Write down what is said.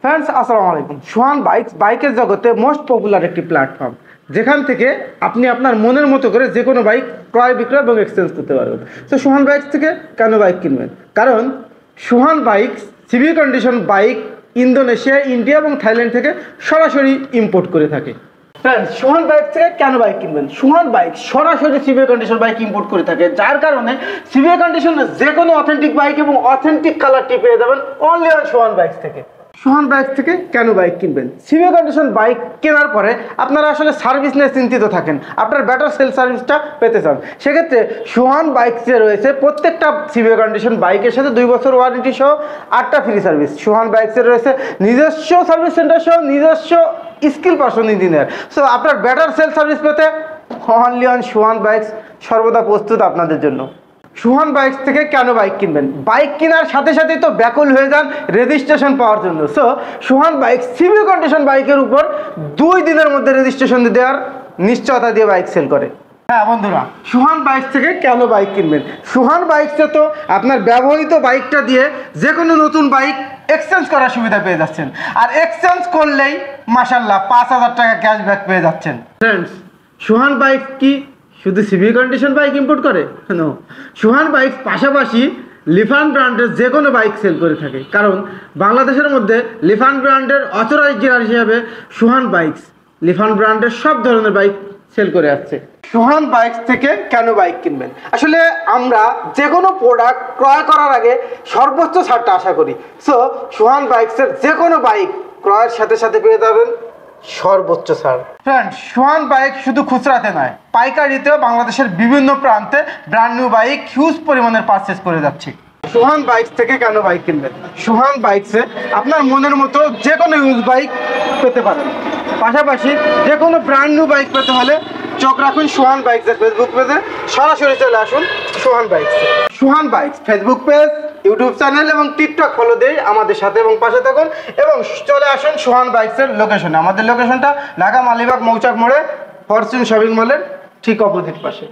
Friends আসসালামু আলাইকুম। সোহান বাইকের জগতে মোস্ট পপুলার একটি প্ল্যাটফর্ম, যেখান থেকে আপনি আপনার মনের মতো করে যে কোনো বাইক ক্রয় বিক্রয় এবং এক্সচেঞ্জ করতে পারবেন। তো সোহান বাইকস থেকে কেন বাইক কিনবেন? কারণ সোহান বাইকস সিভি কন্ডিশন বাইক ইন্দোনেশিয়া, ইন্ডিয়া এবং থাইল্যান্ড থেকে সরাসরি ইম্পোর্ট করে থাকে। ফ্রেন্ডস, সোহান বাইক থেকে কেন বাইক কিনবেন? সোহান বাইক সরাসরি সিভিএ কন্ডিশন বাইক ইম্পোর্ট করে থাকে, যার কারণে সিভিএ কন্ডিশনে যে কোনো অথেন্টিক বাইক এবং অথেন্টিক কালারটি পেয়ে যাবেন অনলি অন সোহান বাইকস থেকে। সোহান বাইক থেকে কেন বাইক কিনবেন? সিভিএ কন্ডিশন বাইক কেনার পরে আপনারা আসলে সার্ভিস নিয়ে চিন্তিত থাকেন, আপনার বেটার সেল সার্ভিসটা পেতে চান। সেক্ষেত্রে সোহান বাইকসে রয়েছে প্রত্যেকটা সিভিএ কন্ডিশন বাইকের সাথে 2 বছর ওয়ারেন্টি সহ 8টা ফ্রি সার্ভিস। সোহান বাইকসে রয়েছে নিজস্ব সার্ভিস সেন্টার সহ নিজস্ব স্কিল পার্সন ইঞ্জিনিয়ার। সো আপনার বেটার সেল সার্ভিস পেতে অনলি অন সোহান বাইকস সর্বদা প্রস্তুত আপনাদের জন্য। সোহান বাইকস থেকে কেন বাইক কিনবেন? বাইক কেনার সাথে সাথেই তো ব্যাকুল হয়ে যান রেজিস্ট্রেশন পাওয়ার জন্য। সো সোহান বাইক সিভিএ কন্ডিশন বাইকের উপর 2 দিনের মধ্যে রেজিস্ট্রেশন দেওয়ার নিশ্চয়তা দিয়ে বাইক সেল করে। হ্যাঁ বন্ধুরা, সোহান বাইকস থেকে কেন বাইক কিনবেন? সোহান বাইকসে তো আপনার ব্যবহৃত বাইকটা দিয়ে যে কোনো নতুন বাইক এক্সচেঞ্জ করার সুবিধা পেয়ে যাচ্ছেন, আর এক্সচেঞ্জ করলেই মাশাআল্লাহ 5000 টাকা ক্যাশব্যাক পেয়ে যাচ্ছেন। ফ্রেন্ডস, সোহান বাইক কি শুধু সিভিএ কন্ডিশন বাইক ইম্পোর্ট করে? নো, সোহান বাইক পাশাপাশি লিফান ব্র্যান্ডের যে কোনো বাইক সেল করে থাকে, কারণ বাংলাদেশের মধ্যে লিফান ব্র্যান্ডের অথরাইজ ডিলার হিসেবে সোহান বাইকস লিফান ব্র্যান্ডের সব ধরনের বাইক সেল করে আসছে। সোহান বাইকস থেকে কেন বাইক কিনবেন? আসলে আমরা যে কোনো প্রোডাক্ট ক্রয় করার আগে সর্বোচ্চ ছাড়টা আশা করি। সো সোহান বাইকসের যে কোনো বাইক ক্রয়ের সাথে সাথে পেয়ে যাবেন সর্বোচ্চ ছাড়। ফ্রেন্ড, সোহান বাইক শুধু খুচরাতে নয়, পাইকারিতেও বাংলাদেশের বিভিন্ন প্রান্তে ব্র্যান্ড নিউ বাইক হিউজ পরিমাণের পারচেস করে যাচ্ছে। সোহান বাইকস থেকে কেন বাইক কিনবেন? সোহান বাইকসে আপনার মনের মতো যে কোনো ইউজ বাইক পেতে পারেন, পাশাপাশি যে কোনো ব্র্যান্ড নিউ বাইক পেতে হলে চোখ রাখুন সোহান বাইকসের ফেসবুক পেজে, সরাসরি চলে আসুন সোহান বাইকসে। Sohan bikes Facebook page, YouTube channel এবং টিকটক ফলো দিয়ে আমাদের সাথে এবং পাশে থাকুন, এবং চলে আসুন সোহান বাইকসের লোকেশনে। আমাদের লোকেশনটা ঢাকা মালিবাগ মৌচাক মোড়ে ফরচুন শপিং মলের ঠিক অপোজিট পাশে।